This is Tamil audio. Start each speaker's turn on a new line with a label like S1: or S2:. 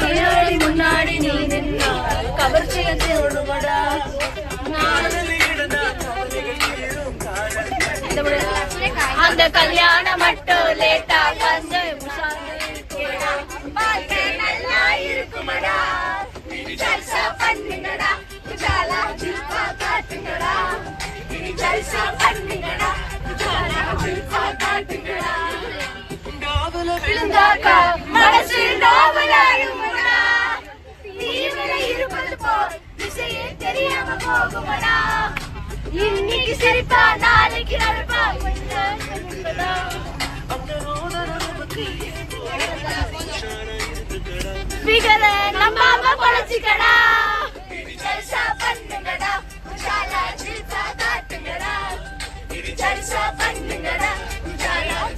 S1: கையோடி முன்னாடி நீ நின்னா கவர்ச்சியத்தை ஒடுமடா. அந்த கல்யாணம் மட்டும் லேட்டா கொஞ்சம் நல்லா இருக்குமடா. ஜல்சா பண்ணுங்கடா, குஜாலா ஜில்பா காட்டுங்கடா. ஜல்சா பண்ணுங்கடா, குஜாலா ஜில்பா காட்டுங்கடா. விழுந்தாக்கா மனசு நாவலாயுமடா. தீவிர இருப்பது போல் திசையே தெரியாம போகுமடா. இன்னைக்கு சிரிப்பா நாளைக்கு அழுப்பா நம்பாம பழச்சிக்கடா. ஜல்சா பண்ணுங்கடா, குஜாலா ஜில்பா காட்டுங்கடா. ஜல்சா பண்ணுங்கடா.